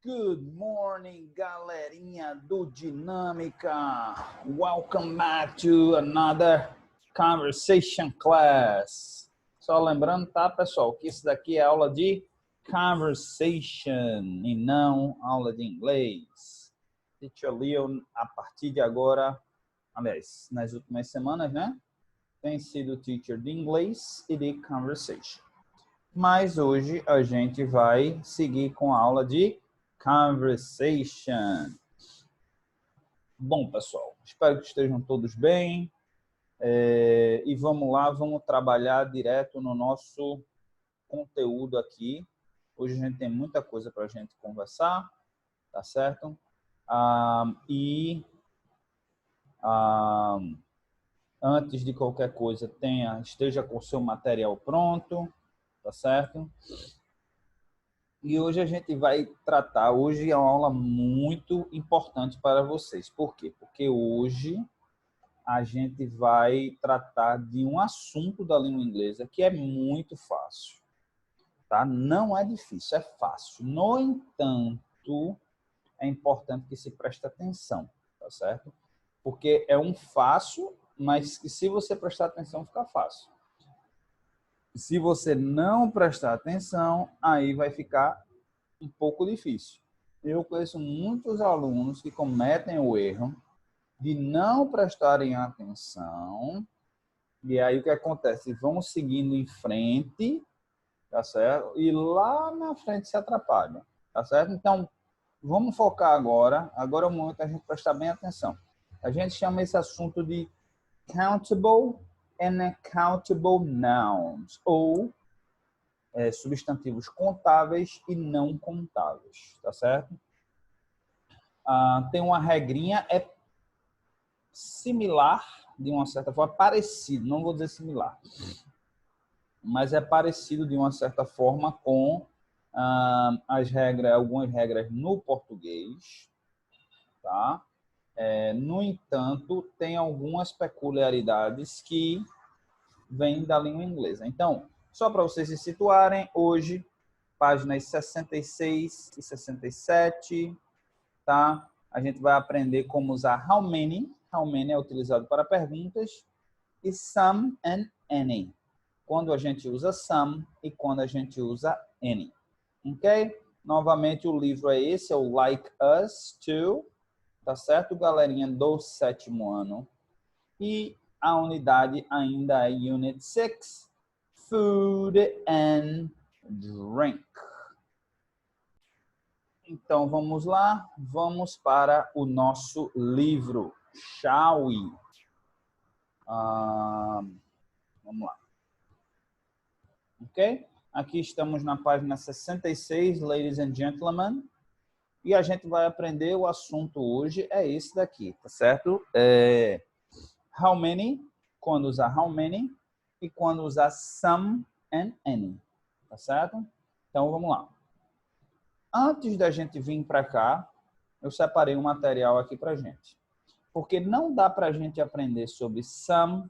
Good morning, galerinha do Dinâmica. Welcome back to another conversation class. Só lembrando, tá, pessoal, que isso daqui é aula de conversation e não aula de inglês. Teacher Leon, a partir de agora, aliás, nas últimas semanas, né, tem sido teacher de inglês e de conversation. Mas hoje a gente vai seguir com a aula de conversation. Bom, pessoal, espero que estejam todos bem. E vamos lá, vamos trabalhar direto no nosso conteúdo aqui. Hoje a gente tem muita coisa para a gente conversar, tá certo? Antes de qualquer coisa, esteja com o seu material pronto, tá certo? E hoje a gente vai tratar, hoje é uma aula muito importante para vocês. Por quê? Porque hoje a gente vai tratar de um assunto da língua inglesa que é muito fácil, tá? Não é difícil, é fácil. No entanto, é importante que se preste atenção, tá certo? Porque é um fácil, mas que se você prestar atenção, fica fácil. Se você não prestar atenção, aí vai ficar um pouco difícil. Eu conheço muitos alunos que cometem o erro de não prestarem atenção, e aí o que acontece? Vão seguindo em frente, tá certo? E lá na frente se atrapalham, tá certo? Então, vamos focar agora. Agora é o momento da gente prestar bem atenção. A gente chama esse assunto de countable and uncountable nouns, ou substantivos contáveis e não contáveis, tá certo? Tem uma regrinha, é similar, de uma certa forma, parecido, não vou dizer similar, mas é parecido de uma certa forma com algumas regras no português, tá? No entanto, tem algumas peculiaridades que vêm da língua inglesa. Então, só para vocês se situarem, hoje, páginas 66 e 67, tá? A gente vai aprender como usar how many. How many é utilizado para perguntas. E some and any. Quando a gente usa some e quando a gente usa any. Ok? Novamente, o livro é esse, é o Like Us To. Tá certo, galerinha do 7º ano? E a unidade ainda é Unit 6, Food and Drink. Então, vamos lá. Vamos para o nosso livro. Shall we? Vamos lá. Ok? Aqui estamos na página 66, Ladies and Gentlemen. E a gente vai aprender o assunto hoje, é esse daqui, tá certo? How many, quando usar how many, e quando usar some and any, tá certo? Então, vamos lá. Antes da gente vir para cá, eu separei um material aqui para gente. Porque não dá para a gente aprender sobre some,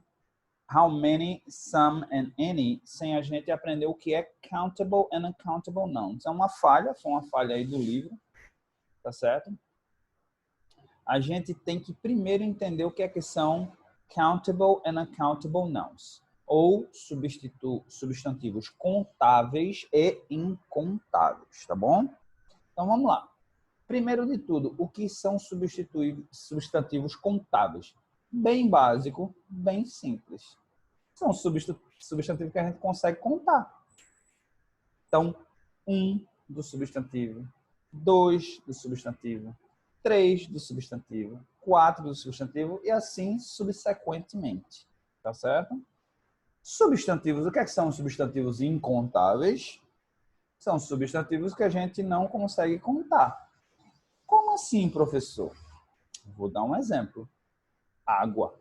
how many, some and any, sem a gente aprender o que é countable and uncountable nouns. É uma falha, foi uma falha aí do livro, tá certo? A gente tem que primeiro entender o que é que são countable and uncountable nouns, ou substantivos contáveis e incontáveis, tá bom? Então, vamos lá. Primeiro de tudo, o que são substantivos contáveis? Bem básico, bem simples. São substantivos que a gente consegue contar. Então, 1 do substantivo, 2 do substantivo, 3 do substantivo, 4 do substantivo e assim subsequentemente. Tá certo? Substantivos, o que são substantivos incontáveis? São substantivos que a gente não consegue contar. Como assim, professor? Vou dar um exemplo. Água.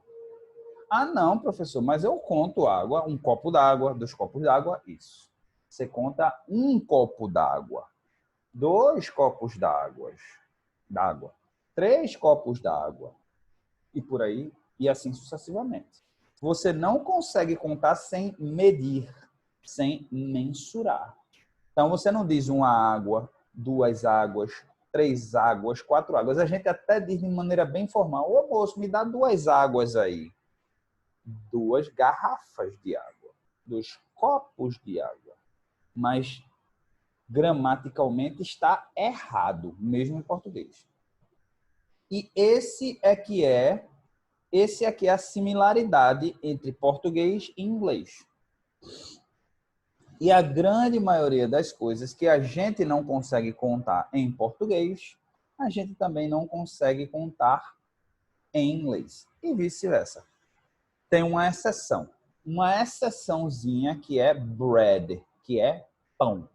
Ah, não, professor, mas eu conto água, 1 copo d'água, 2 copos d'água, isso. Você conta 1 copo d'água, 2 copos d'água, 3 copos d'água, e por aí, e assim sucessivamente. Você não consegue contar sem medir, sem mensurar. Então, você não diz 1 água, 2 águas, 3 águas, 4 águas. A gente até diz de maneira bem formal: ô moço, me dá 2 águas aí. 2 garrafas de água. 2 copos de água. Mas gramaticalmente está errado, mesmo em português. E esse aqui é a similaridade entre português e inglês. E a grande maioria das coisas que a gente não consegue contar em português, a gente também não consegue contar em inglês. E vice-versa. Tem uma exceção. Uma exceçãozinha que é bread, que é pão.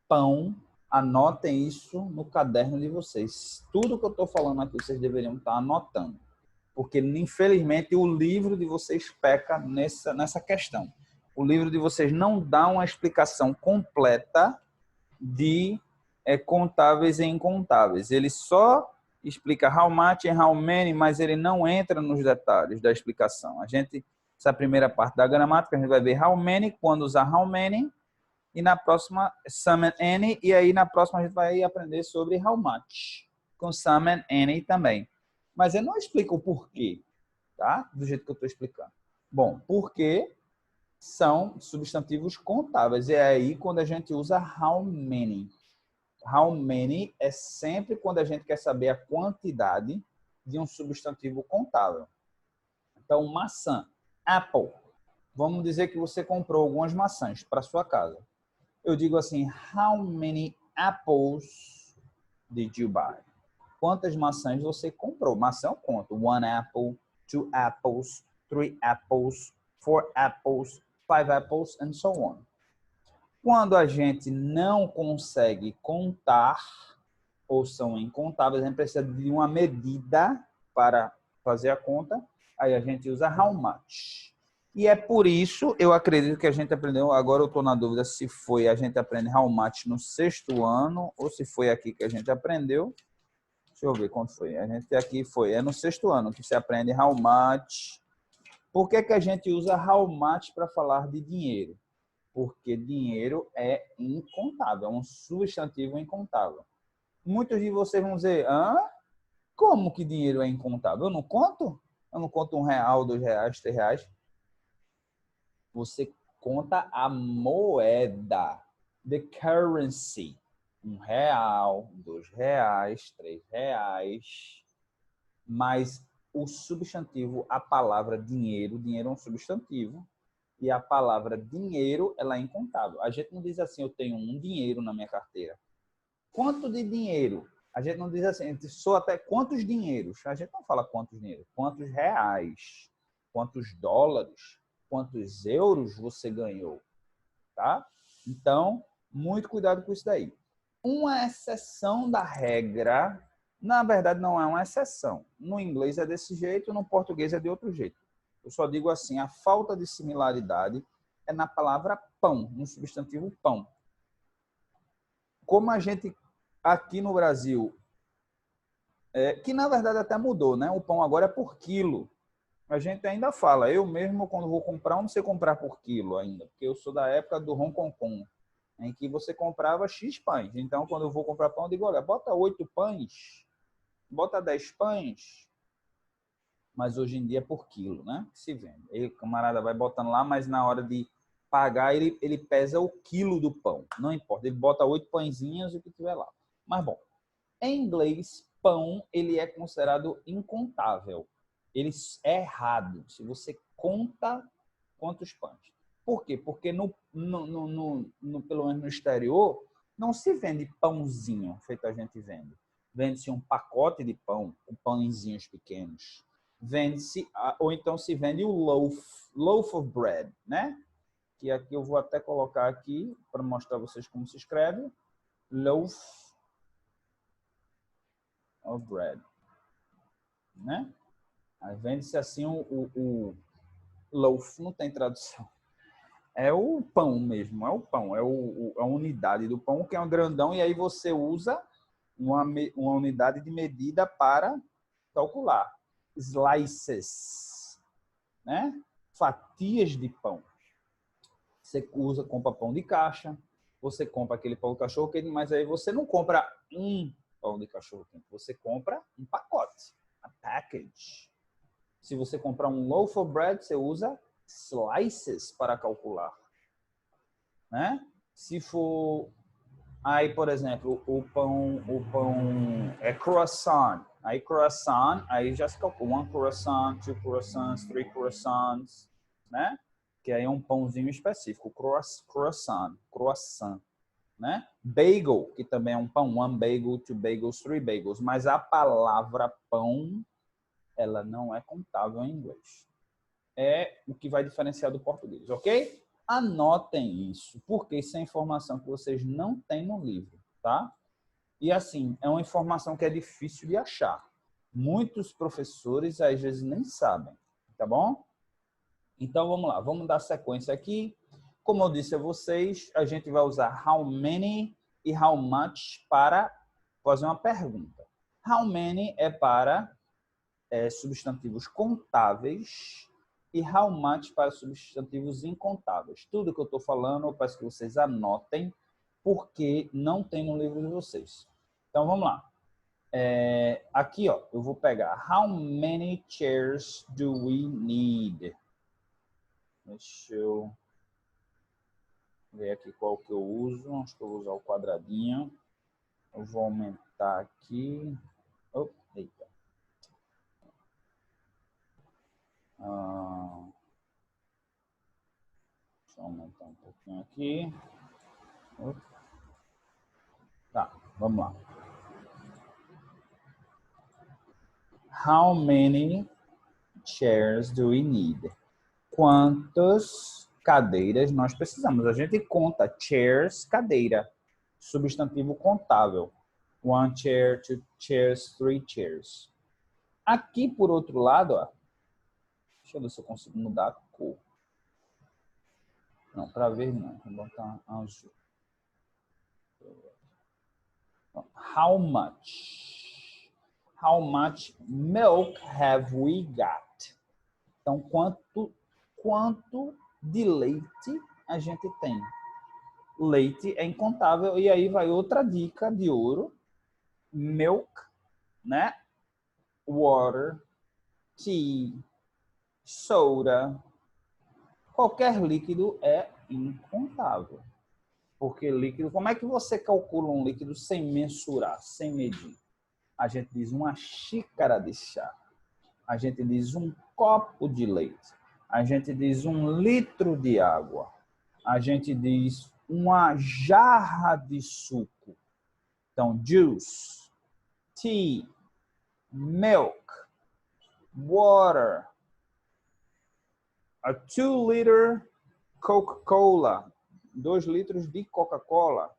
Pão, anotem isso no caderno de vocês. Tudo que eu estou falando aqui, vocês deveriam estar anotando. Porque, infelizmente, o livro de vocês peca nessa questão. O livro de vocês não dá uma explicação completa de contáveis e incontáveis. Ele só explica how much e how many, mas ele não entra nos detalhes da explicação. Essa primeira parte da gramática, a gente vai ver how many, quando usar how many, e na próxima, some and any, e aí na próxima a gente vai aprender sobre how much, com some and any também. Mas eu não explico o porquê, tá? Do jeito que eu estou explicando. Bom, porque são substantivos contáveis. E é aí quando a gente usa how many. How many é sempre quando a gente quer saber a quantidade de um substantivo contável. Então, maçã, apple. Vamos dizer que você comprou algumas maçãs para sua casa. Eu digo assim, how many apples did you buy? Quantas maçãs você comprou? Maçã eu conto. 1 apple, 2 apples, 3 apples, 4 apples, 5 apples, and so on. Quando a gente não consegue contar, ou são incontáveis, a gente precisa de uma medida para fazer a conta, aí a gente usa how much. E é por isso, eu acredito que a gente aprendeu, agora eu estou na dúvida se foi a gente aprende how much no 6º ano, ou se foi aqui que a gente aprendeu. Deixa eu ver quando foi. A gente aqui é no 6º ano que você aprende how much. Por que a gente usa how much para falar de dinheiro? Porque dinheiro é incontável, é um substantivo incontável. Muitos de vocês vão dizer, como que dinheiro é incontável? Eu não conto? Eu não conto R$1, R$2, R$3. Você conta a moeda, the currency. R$1, R$2, R$3. Mas o substantivo, a palavra dinheiro é um substantivo, e a palavra dinheiro, ela é incontável. A gente não diz assim, eu tenho um dinheiro na minha carteira. Quanto de dinheiro? A gente não diz assim, a gente soa até quantos dinheiros. A gente não fala quantos dinheiros. Quantos reais, quantos dólares, quantos euros você ganhou, tá? Então, muito cuidado com isso daí. Uma exceção da regra, na verdade, não é uma exceção. No inglês é desse jeito, no português é de outro jeito. Eu só digo assim, a falta de similaridade é na palavra pão, no substantivo pão. Como a gente aqui no Brasil, que na verdade até mudou, né? O pão agora é por quilo. A gente ainda fala, eu mesmo quando vou comprar, eu não sei comprar por quilo ainda, porque eu sou da época do Hong Kong, em que você comprava X pães. Então, quando eu vou comprar pão, eu digo, olha, bota 8 pães, bota 10 pães, mas hoje em dia é por quilo, né? Que se vende. Aí o camarada vai botando lá, mas na hora de pagar, ele pesa o quilo do pão. Não importa, ele bota 8 pãezinhos e o que tiver lá. Mas, bom, em inglês, pão, ele é considerado incontável. Ele é errado se você conta quantos pães. Por quê? Porque pelo menos no exterior, não se vende pãozinho, feito a gente vende. Vende-se um pacote de pão, com pãezinhos pequenos. Vende-se, ou então se vende o loaf of bread, né? Que aqui eu vou até colocar aqui para mostrar a vocês como se escreve. Loaf of bread, né? Aí vende-se assim o loaf, não tem tradução. É o pão mesmo, é o pão, é a unidade do pão, que é um grandão, e aí você usa uma unidade de medida para calcular. Slices, né? Fatias de pão. Você compra pão de caixa, você compra aquele pão de cachorro, mas aí você não compra um pão de cachorro-quente? Você compra um pacote, a package. Se você comprar um loaf of bread, você usa slices para calcular, né? Se for aí, por exemplo, o pão é croissant. Aí croissant, aí já se calcula one croissant, two croissants, three croissants, né? Que aí é um pãozinho específico, croissant, né? Bagel, que também é um pão, one bagel, two bagels, three bagels, mas a palavra pão, ela não é contável em inglês. É o que vai diferenciar do português, ok? Anotem isso, porque isso é informação que vocês não têm no livro, tá? E assim, é uma informação que é difícil de achar. Muitos professores, às vezes, nem sabem, tá bom? Então, vamos lá, vamos dar sequência aqui. Como eu disse a vocês, a gente vai usar how many e how much para fazer uma pergunta. How many é para substantivos contáveis e how much para substantivos incontáveis. Tudo que eu estou falando, eu peço que vocês anotem, porque não tem no livro de vocês. Então, vamos lá. Aqui, ó, eu vou pegar how many chairs do we need? Deixa eu ver aqui qual que eu uso. Acho que eu vou usar o quadradinho. Eu vou aumentar aqui. Oh, eita. Deixa eu aumentar um pouquinho aqui. Tá, vamos lá. How many chairs do we need? Quantas cadeiras nós precisamos? A gente conta chairs, cadeira. Substantivo contável. One chair, two chairs, three chairs. Aqui, por outro lado, ó, deixa eu ver se eu consigo mudar a cor. Não, para verde não. Vou botar azul. How much? How much milk have we got? Então, quanto de leite a gente tem? Leite é incontável. E aí vai outra dica de ouro. Milk, né? Water, tea, soda. Qualquer líquido é incontável. Porque líquido, como é que você calcula um líquido sem mensurar, sem medir? A gente diz uma xícara de chá. A gente diz um copo de leite. A gente diz 1 litro de água. A gente diz uma jarra de suco. Então, juice, tea, milk, water, a 2-liter Coca-Cola, 2 litros de Coca-Cola.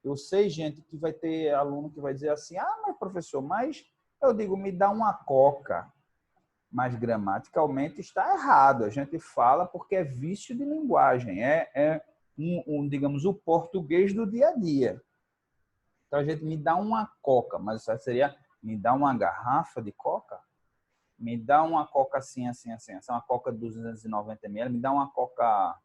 Eu sei, gente, que vai ter aluno que vai dizer assim, mas professor, mas eu digo, me dá uma Coca. Mas gramaticalmente está errado. A gente fala porque é vício de linguagem. Digamos, o português do dia a dia. Então, a gente me dá uma Coca, mas isso seria me dá uma garrafa de Coca? Me dá uma Coca assim, assim, assim. Essa é uma Coca de 290 ml. Me dá uma Coca,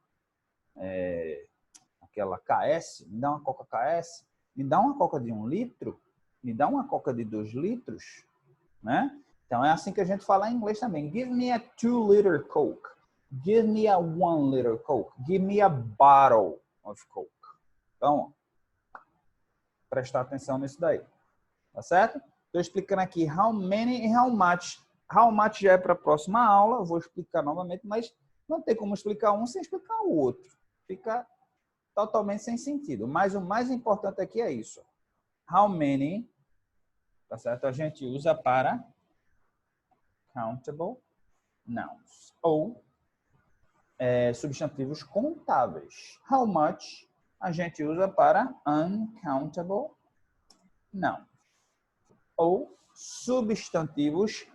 aquela KS. Me dá uma Coca KS. Me dá uma Coca de 1 litro. Me dá uma Coca de 2 litros. Né? Então, é assim que a gente fala em inglês também. Give me a 2-liter Coke. Give me a 1-liter Coke. Give me a bottle of Coke. Então, prestar atenção nisso daí. Tá certo? Estou explicando aqui how many e how much. How much já é para a próxima aula. Eu vou explicar novamente, mas não tem como explicar um sem explicar o outro. Fica totalmente sem sentido. Mas o mais importante aqui é isso. How many, tá certo? A gente usa para countable nouns ou substantivos contáveis. How much a gente usa para uncountable nouns ou substantivos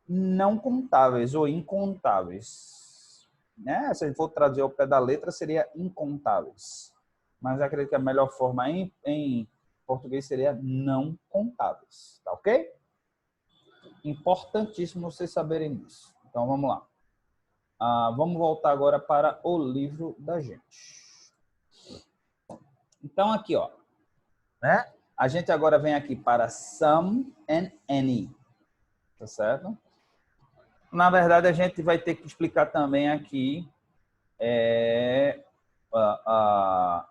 não contáveis ou incontáveis. Né? Se a gente for traduzir ao pé da letra, seria incontáveis. Mas eu acredito que a melhor forma em português seria não contáveis. Tá ok? Importantíssimo vocês saberem disso. Então, vamos lá. Vamos voltar agora para o livro da gente. Então, aqui, ó, né? A gente agora vem aqui para some and any. Tá certo? Na verdade, a gente vai ter que explicar também aqui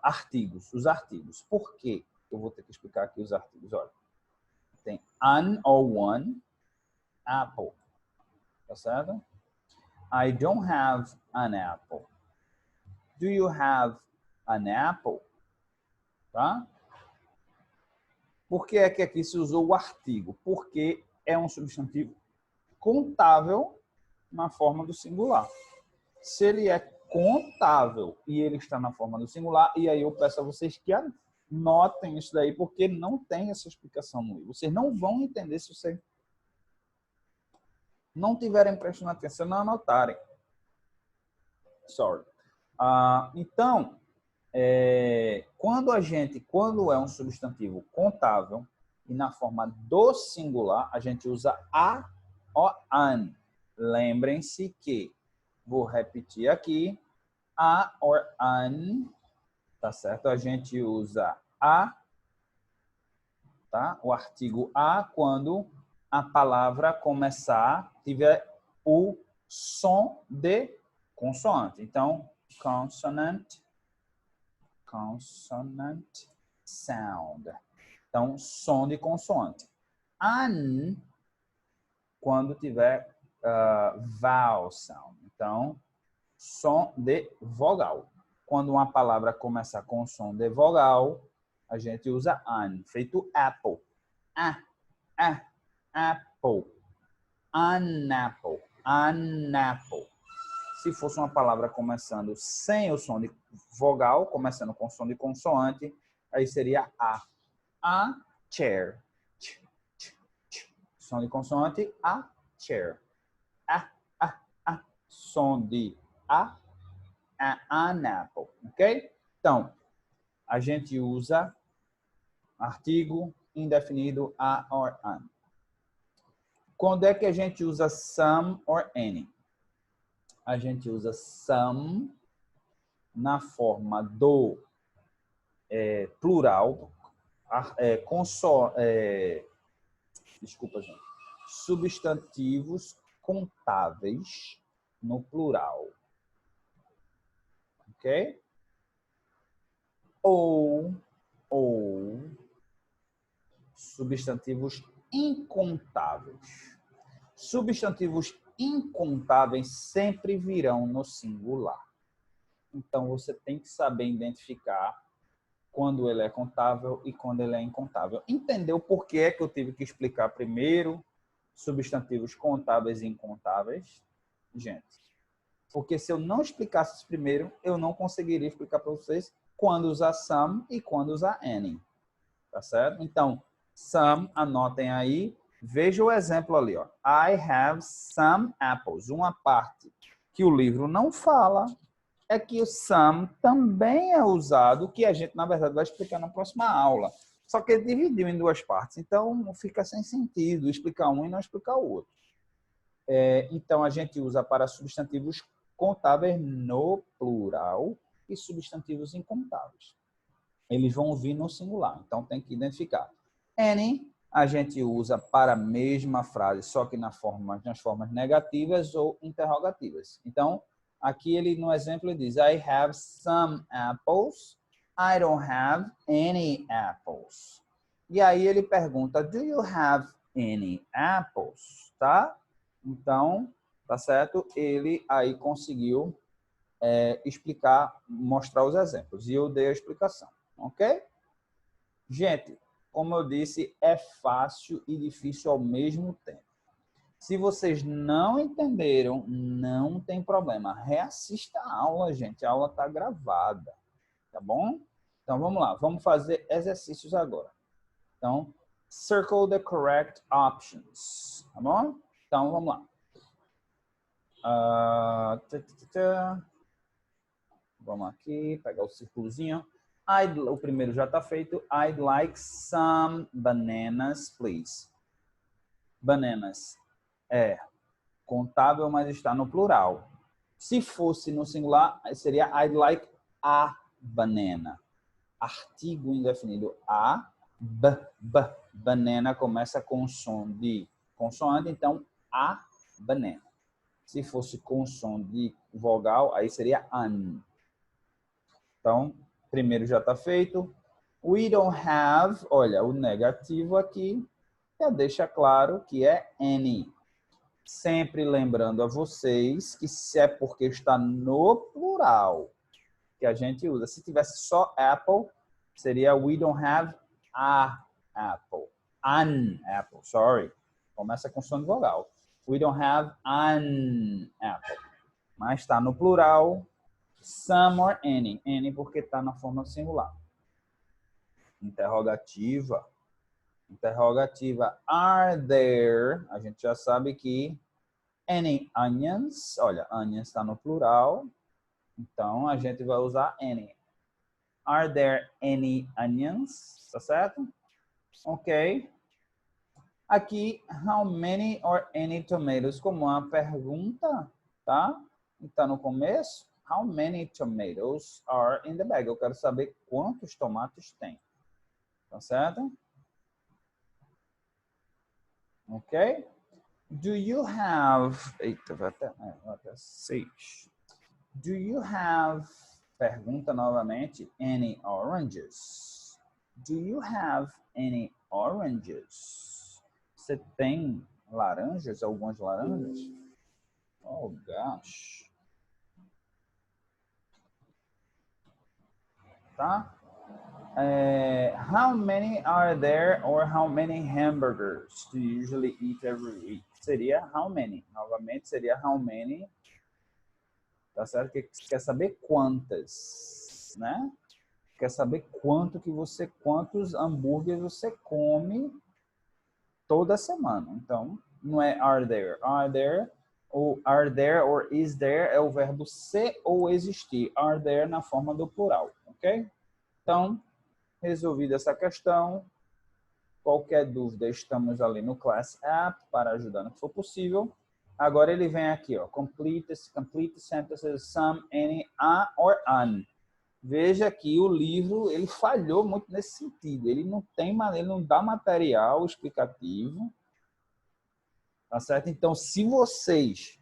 artigos, os artigos. Por quê? Eu vou ter que explicar aqui os artigos. Olha, tem an or one, apple. Tá certo? I don't have an apple. Do you have an apple? Tá? Por que é que aqui se usou o artigo? Porque é um substantivo contável na forma do singular. Se ele é contável e ele está na forma do singular, e aí eu peço a vocês que anotem isso daí, porque não tem essa explicação no livro. Vocês não vão entender se vocês não tiverem prestando atenção, não anotarem. Sorry. Então, quando é um substantivo contável e na forma do singular, a gente usa a ou an. Lembrem-se que, vou repetir aqui, a or an, tá certo? A gente usa a, tá? O artigo a quando a palavra começar, tiver o som de consoante. Então, consonant sound. Então, som de consoante. An, quando tiver vowel sound. Então, som de vogal. Quando uma palavra começar com som de vogal, a gente usa an, feito apple. Apple. An apple. An apple. Se fosse uma palavra começando sem o som de vogal, começando com som de consoante, aí seria a. A chair. Som de consoante, a chair. Som de an apple, ok? Então, a gente usa artigo indefinido a or an. Quando é que a gente usa some or any? A gente usa some na forma do plural, desculpa, gente, substantivos contáveis no plural. Ok? Ou substantivos incontáveis. Substantivos incontáveis sempre virão no singular. Então, você tem que saber identificar quando ele é contável e quando ele é incontável. Entendeu por que é que eu tive que explicar primeiro substantivos contáveis e incontáveis? Gente, porque se eu não explicasse isso primeiro, eu não conseguiria explicar para vocês quando usar some e quando usar any. Tá certo? Então, some, anotem aí. Veja o exemplo ali, ó. I have some apples. Uma parte que o livro não fala é que o some também é usado, que a gente, na verdade, vai explicar na próxima aula. Só que ele dividiu em duas partes. Então, fica sem sentido explicar um e não explicar o outro. Então, a gente usa para substantivos contáveis no plural e substantivos incontáveis. Eles vão vir no singular. Então, tem que identificar. Any, a gente usa para a mesma frase, só que nas formas negativas ou interrogativas. Então, aqui ele no exemplo ele diz I have some apples. I don't have any apples. E aí ele pergunta do you have any apples? Tá? Então, tá certo? Ele aí conseguiu explicar, mostrar os exemplos. E eu dei a explicação. Ok? Gente, como eu disse, é fácil e difícil ao mesmo tempo. Se vocês não entenderam, não tem problema. Reassista a aula, gente. A aula está gravada. Tá bom? Então, vamos lá. Vamos fazer exercícios agora. Então, circle the correct options. Tá bom? Então, vamos lá. Vamos aqui, pegar o círculozinho. O primeiro já está feito. I'd like some bananas, please. Bananas é contável, mas está no plural. Se fosse no singular, seria I'd like a banana. Artigo indefinido a Banana começa com som de consoante, então a banana. Se fosse com som de vogal, aí seria an. Então, primeiro já está feito. We don't have, olha, o negativo aqui já deixa claro que é any. Sempre lembrando a vocês que se é porque está no plural que a gente usa. Se tivesse só apple, seria we don't have a apple. An apple, sorry. Começa com som de vogal. We don't have an apple. Mas está no plural, some or any. Any porque está na forma singular. Interrogativa. Interrogativa. Are there? A gente já sabe que any onions. Olha, onions está no plural. Então, a gente vai usar any. Are there any onions? Tá certo? Ok. Aqui, how many or any tomatoes? Como uma pergunta, tá? Então, no começo, how many tomatoes are in the bag? Eu quero saber quantos tomates tem. Tá certo? Ok? Do you have... Eita, vai até 6. Do you have... Pergunta novamente. Any oranges? Do you have any oranges? Você tem laranjas? Algumas laranjas? Oh, gosh. Tá? How many are there or how many hamburgers do you usually eat every week? Seria how many. Novamente seria how many. Tá certo? Que quer saber quantas, né? Quer saber quantos hambúrgueres você come toda semana. Então, não é are there. Are there or is there é o verbo ser ou existir. Are there na forma do plural, ok? Então, resolvida essa questão, qualquer dúvida, estamos ali no Class App para ajudar no que for possível. Agora ele vem aqui, ó, complete sentences, some, any, a or an. Veja que o livro ele falhou muito nesse sentido. Ele não dá material explicativo, tá certo? Então, se vocês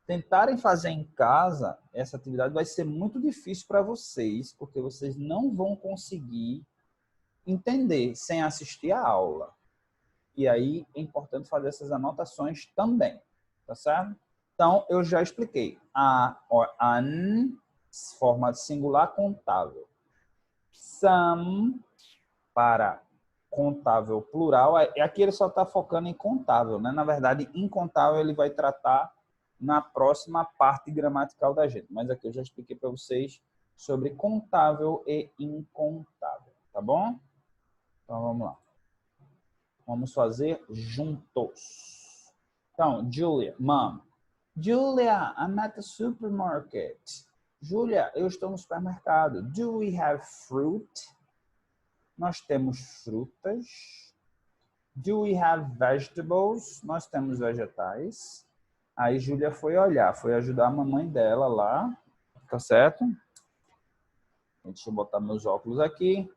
tentarem fazer em casa, essa atividade vai ser muito difícil para vocês, porque vocês não vão conseguir entender sem assistir a aula. E aí é importante fazer essas anotações também, tá certo? Então, eu já expliquei. A or an, forma singular contável. Some, para contável plural. Aqui ele só está focando em contável, né? Na verdade, incontável ele vai tratar na próxima parte gramatical da gente. Mas aqui eu já expliquei para vocês sobre contável e incontável, tá bom? Então, vamos lá. Vamos fazer juntos. Então, Julia, Mom. Julia, I'm at the supermarket. Julia, eu estou no supermercado. Do we have fruit? Nós temos frutas. Do we have vegetables? Nós temos vegetais. Aí, Julia foi olhar, foi ajudar a mamãe dela lá. Tá certo? Deixa eu botar meus óculos aqui.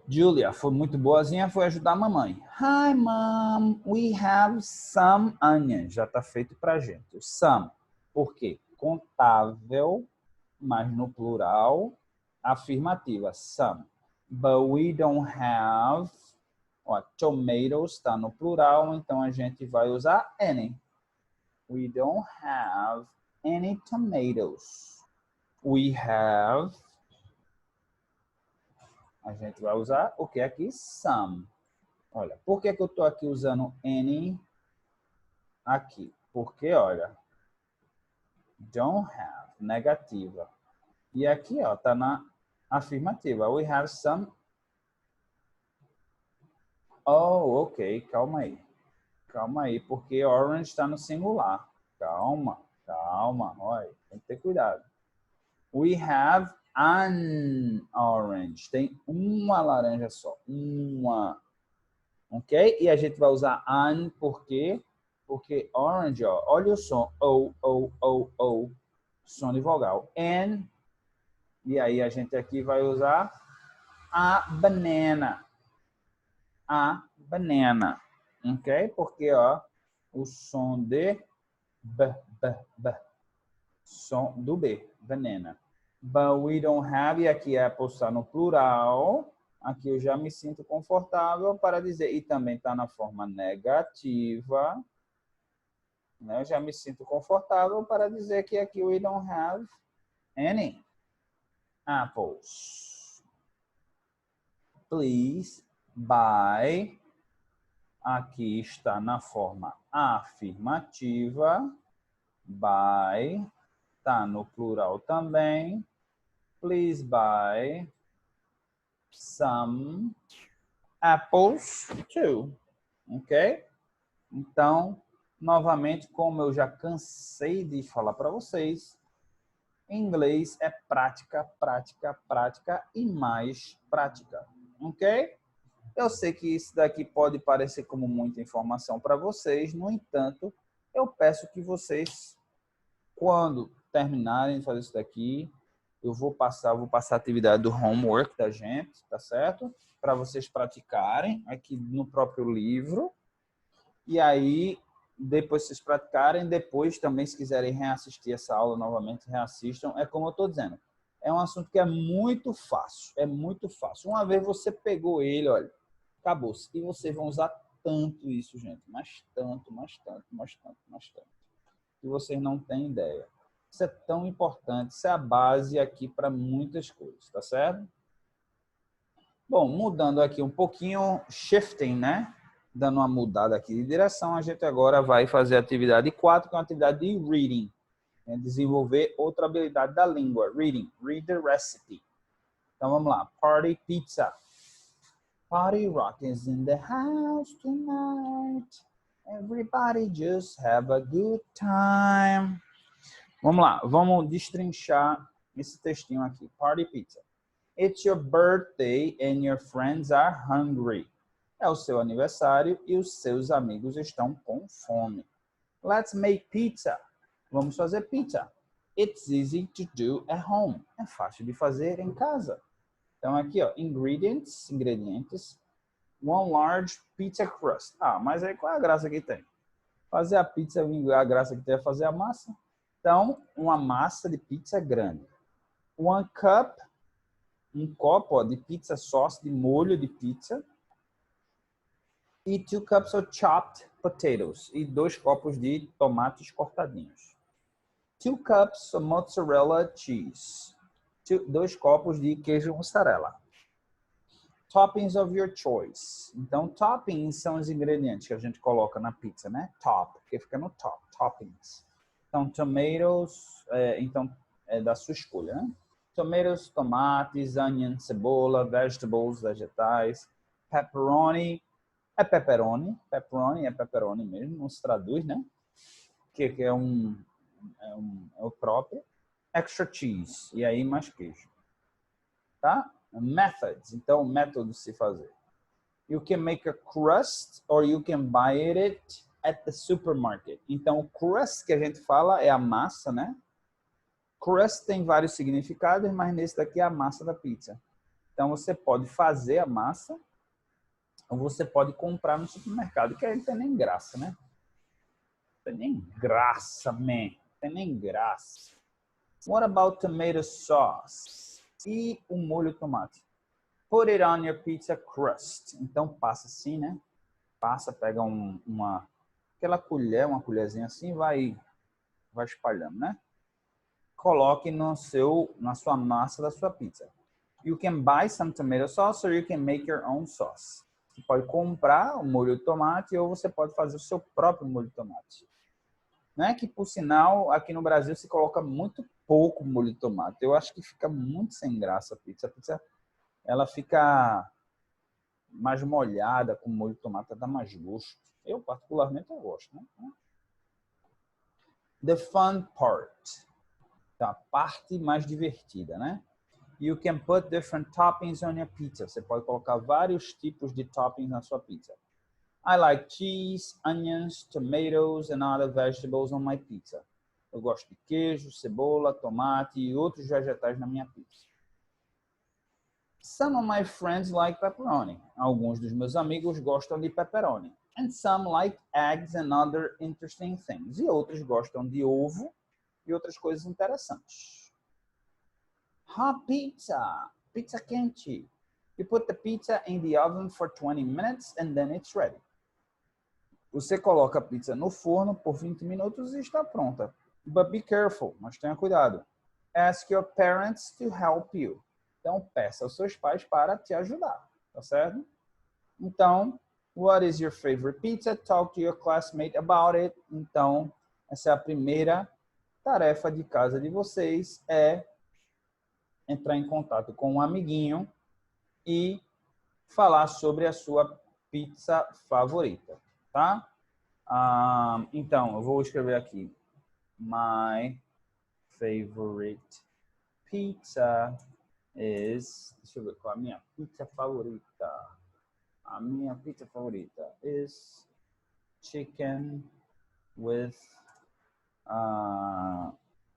Julia foi muito boazinha, foi ajudar a mamãe. Hi, Mom. We have some onions. Já está feito para a gente. Some. Por quê? Contável, mas no plural, afirmativa. Some. But we don't have... Ó, tomatoes está no plural, então a gente vai usar any. We don't have any tomatoes. We have... A gente vai usar o que aqui? Some. Olha, por que eu estou aqui usando any aqui? Porque, olha, don't have, negativa. E aqui, ó, tá na afirmativa. We have some. Oh, ok, calma aí. Calma aí, porque orange está no singular. Calma, calma. Olha, tem que ter cuidado. We have an orange. Tem uma laranja só. Uma. Ok? E a gente vai usar an porque orange, ó, olha o som. O. Som de vogal. And E aí a gente aqui vai usar a banana. A banana. Ok? Porque, ó, o som de B. Som do B. Banana. But we don't have, e aqui Apple está no plural. Aqui eu já me sinto confortável para dizer, e também está na forma negativa. Né? Eu já me sinto confortável para dizer que aqui we don't have any apples. Please buy. Aqui está na forma afirmativa. Buy. Está no plural também. Please buy some apples too. Ok? Então, novamente, como eu já cansei de falar para vocês, inglês é prática, prática, prática e mais prática. Ok? Eu sei que isso daqui pode parecer como muita informação para vocês, no entanto, eu peço que vocês, quando terminarem de fazer isso daqui, eu vou passar a atividade do homework da gente, tá certo? Para vocês praticarem aqui no próprio livro. E aí, depois vocês praticarem, depois também, se quiserem reassistir essa aula novamente, reassistam. É como eu estou dizendo, é um assunto que é muito fácil, é muito fácil. Uma vez você pegou ele, olha, acabou-se. E vocês vão usar tanto isso, gente, mas tanto, mas tanto, mas tanto, mas tanto, que vocês não têm ideia. Isso é tão importante, isso é a base aqui para muitas coisas, tá certo? Bom, mudando aqui um pouquinho, shifting, né? Dando uma mudada aqui de direção, a gente agora vai fazer a atividade 4, que é uma atividade de reading. Né? Desenvolver outra habilidade da língua. Reading, read the recipe. Então vamos lá. Party pizza. Party rock is in the house tonight. Everybody just have a good time. Vamos lá, vamos destrinchar esse textinho aqui. Party pizza. It's your birthday and your friends are hungry. É o seu aniversário e os seus amigos estão com fome. Let's make pizza. Vamos fazer pizza. It's easy to do at home. É fácil de fazer em casa. Então aqui, ó, ingredientes. One large pizza crust. Ah, mas aí qual é a graça que tem? Fazer a pizza, a graça que tem é fazer a massa. Então, uma massa de pizza grande. One cup, um copo, ó, de pizza sauce, de molho de pizza. E 2 cups of chopped potatoes. E 2 copos de tomates cortadinhos. 2 cups of mozzarella cheese. 2 copos de queijo mussarela. Toppings of your choice. Então, toppings são os ingredientes que a gente coloca na pizza, né? Top, porque fica no top. Toppings. Então, tomatoes, é da sua escolha, né? Tomatoes, tomates, onion, cebola, vegetables, vegetais. Pepperoni, é pepperoni. Pepperoni é pepperoni mesmo, não se traduz, né? Que é o próprio. Extra cheese, e aí mais queijo. Tá? Methods, então o método de se fazer. You can make a crust or you can buy it at the supermarket. Então o crust que a gente fala é a massa, né? Crust tem vários significados, mas nesse daqui é a massa da pizza. Então você pode fazer a massa ou você pode comprar no supermercado, que aí não tem nem graça, né? Não tem nem graça, man. Não tem nem graça. What about tomato sauce? E o molho de tomate. Put it on your pizza crust. Então passa assim, né? Passa, pega aquela colher, uma colherzinha assim, vai espalhando, né? Coloque na sua massa da sua pizza. You can buy some tomato sauce or you can make your own sauce. Você pode comprar o molho de tomate ou você pode fazer o seu próprio molho de tomate. Né? Que, por sinal, aqui no Brasil se coloca muito pouco molho de tomate. Eu acho que fica muito sem graça a pizza. A pizza, ela fica mais molhada com molho de tomate, dá mais gosto. Eu, particularmente, eu gosto. Né? The fun part. Então, a parte mais divertida, né? You can put different toppings on your pizza. Você pode colocar vários tipos de toppings na sua pizza. I like cheese, onions, tomatoes and other vegetables on my pizza. Eu gosto de queijo, cebola, tomate e outros vegetais na minha pizza. Some of my friends like pepperoni. Alguns dos meus amigos gostam de pepperoni. And some like eggs and other interesting things. E outros gostam de ovo e outras coisas interessantes. Hot pizza. Pizza quente. You put the pizza in the oven for 20 minutes and then it's ready. Você coloca a pizza no forno por 20 minutos e está pronta. But be careful, mas tenha cuidado. Ask your parents to help you. Então, peça aos seus pais para te ajudar, tá certo? Então, what is your favorite pizza? Talk to your classmate about it. Então, essa é a primeira tarefa de casa de vocês, é entrar em contato com um amiguinho e falar sobre a sua pizza favorita, tá? Então, eu vou escrever aqui. My favorite pizza is... Deixa eu ver qual é a minha pizza favorita. A minha pizza favorita is chicken with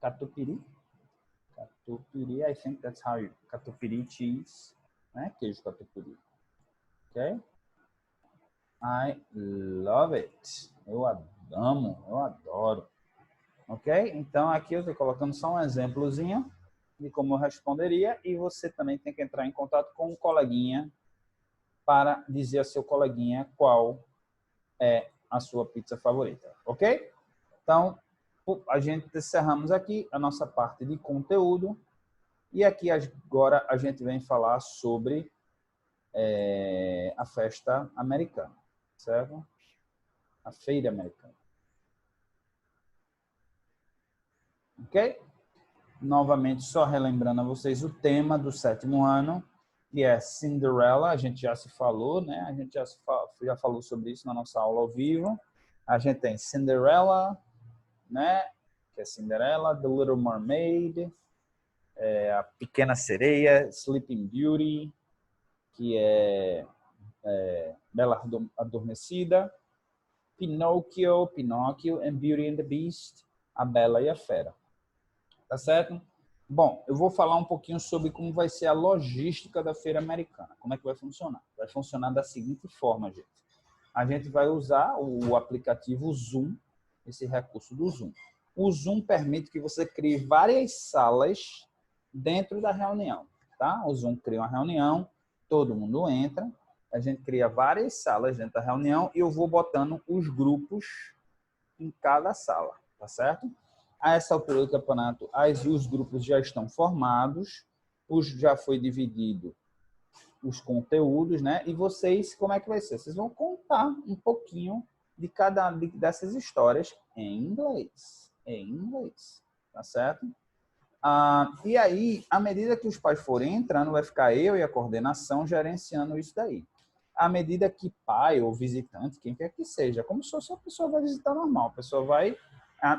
catupiry. Catupiry, I think that's how you... Catupiry cheese, né? Queijo catupiry. Ok? I love it. Eu amo, eu adoro. Ok? Então, aqui eu estou colocando só um exemplozinho de como eu responderia e você também tem que entrar em contato com um coleguinha para dizer ao seu coleguinha qual é a sua pizza favorita. Ok? Então, a gente encerramos aqui a nossa parte de conteúdo e aqui agora a gente vem falar sobre a festa americana, certo? A feira americana. Ok? Novamente, só relembrando a vocês o tema do 7º ano, que é Cinderella. A gente já se falou, né? A gente já falou sobre isso na nossa aula ao vivo. A gente tem Cinderella, né? Que é Cinderella, The Little Mermaid, a Pequena Sereia, Sleeping Beauty, que é Bela Adormecida, Pinóquio and Beauty and the Beast, a Bela e a Fera. Tá certo? Bom, eu vou falar um pouquinho sobre como vai ser a logística da feira americana. Como é que vai funcionar? Vai funcionar da seguinte forma, gente. A gente vai usar o aplicativo Zoom, esse recurso do Zoom. O Zoom permite que você crie várias salas dentro da reunião, tá? O Zoom cria uma reunião, todo mundo entra, a gente cria várias salas dentro da reunião e eu vou botando os grupos em cada sala, tá certo? A essa altura do campeonato, os grupos já estão formados, já foi dividido os conteúdos, né? E vocês, como é que vai ser? Vocês vão contar um pouquinho de cada dessas histórias em inglês, tá certo? E aí, à medida que os pais forem entrando, vai ficar eu e a coordenação gerenciando isso daí. À medida que pai ou visitante, quem quer que seja, como se fosse a pessoa vai visitar normal, a pessoa vai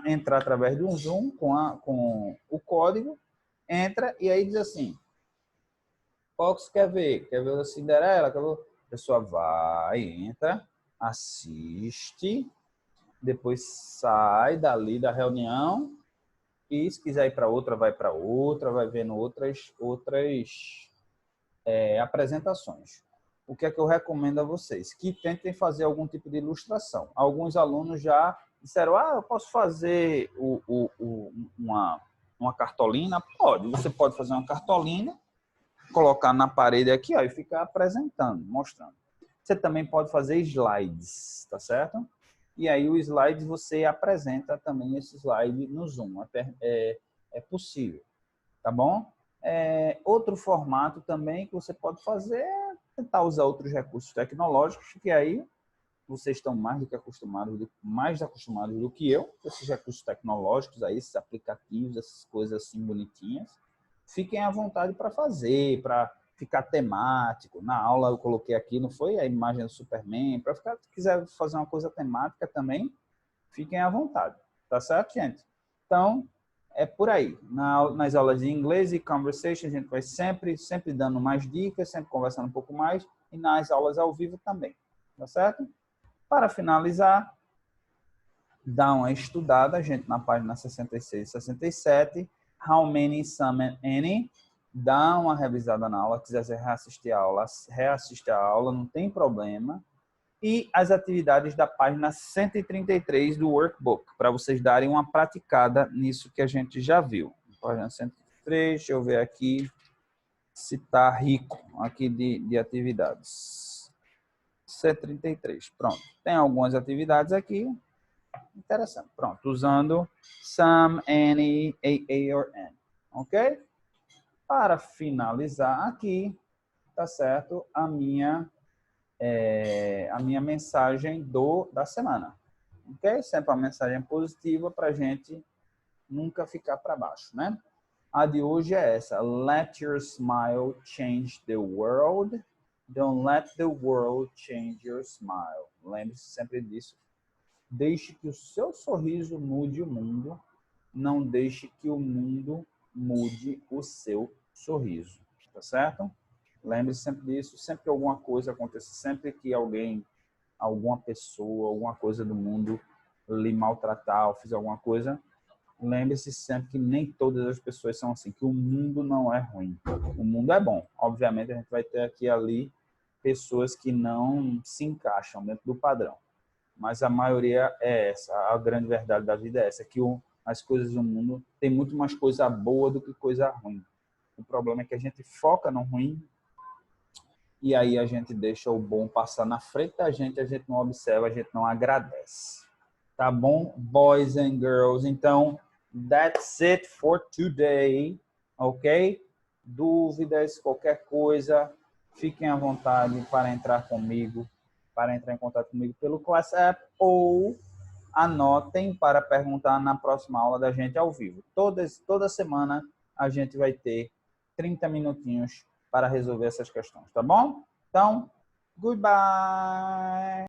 entrar através de um Zoom com o código, entra e aí diz assim, qual que você quer ver? Quer ver a Cinderela? A pessoa vai, entra, assiste, depois sai dali da reunião e se quiser ir para outra, vai vendo outras apresentações. O que é que eu recomendo a vocês? Que tentem fazer algum tipo de ilustração. Alguns alunos já disseram, eu posso fazer uma cartolina? Pode, você pode fazer uma cartolina, colocar na parede aqui e ficar apresentando, mostrando. Você também pode fazer slides, tá certo? E aí o slide você apresenta também esse slide no Zoom, é possível, tá bom? Outro formato também que você pode fazer é tentar usar outros recursos tecnológicos, que aí vocês estão mais acostumados do que eu, com esses recursos tecnológicos, aí, esses aplicativos, essas coisas assim bonitinhas. Fiquem à vontade para fazer, para ficar temático. Na aula eu coloquei aqui, não foi a imagem do Superman, para ficar, se quiser fazer uma coisa temática também, fiquem à vontade. Tá certo, gente? Então, é por aí. Nas aulas de inglês e conversation, a gente vai sempre dando mais dicas, sempre conversando um pouco mais, e nas aulas ao vivo também. Tá certo? Para finalizar, dá uma estudada, gente, na página 66 e 67. How many, some and any. dá uma revisada na aula, quiser reassistir a aula, não tem problema. E as atividades da página 133 do workbook, para vocês darem uma praticada nisso que a gente já viu. Página 133, deixa eu ver aqui se está rico aqui de atividades. 133, pronto. Tem algumas atividades aqui. Interessante. Pronto, usando some, any, a or an. Ok? Para finalizar aqui, tá certo? A minha mensagem da semana. Ok? Sempre uma mensagem positiva para a gente nunca ficar para baixo, né? A de hoje é essa. Let your smile change the world. Don't let the world change your smile. Lembre-se sempre disso. Deixe que o seu sorriso mude o mundo. Não deixe que o mundo mude o seu sorriso. Tá certo? Lembre-se sempre disso. Sempre que alguma coisa aconteça, sempre que alguém, alguma pessoa, alguma coisa do mundo lhe maltratar ou fizer alguma coisa, lembre-se sempre que nem todas as pessoas são assim, que o mundo não é ruim. O mundo é bom. Obviamente, a gente vai ter aqui e ali pessoas que não se encaixam dentro do padrão. Mas a maioria é essa. A grande verdade da vida é essa, que as coisas do mundo tem muito mais coisa boa do que coisa ruim. O problema é que a gente foca no ruim e aí a gente deixa o bom passar na frente da gente, a gente não observa, a gente não agradece. Tá bom, boys and girls? Então, that's it for today, ok? Dúvidas, qualquer coisa, fiquem à vontade para entrar comigo, para entrar em contato comigo pelo Class App ou anotem para perguntar na próxima aula da gente ao vivo. Toda semana a gente vai ter 30 minutinhos para resolver essas questões, tá bom? Então, goodbye!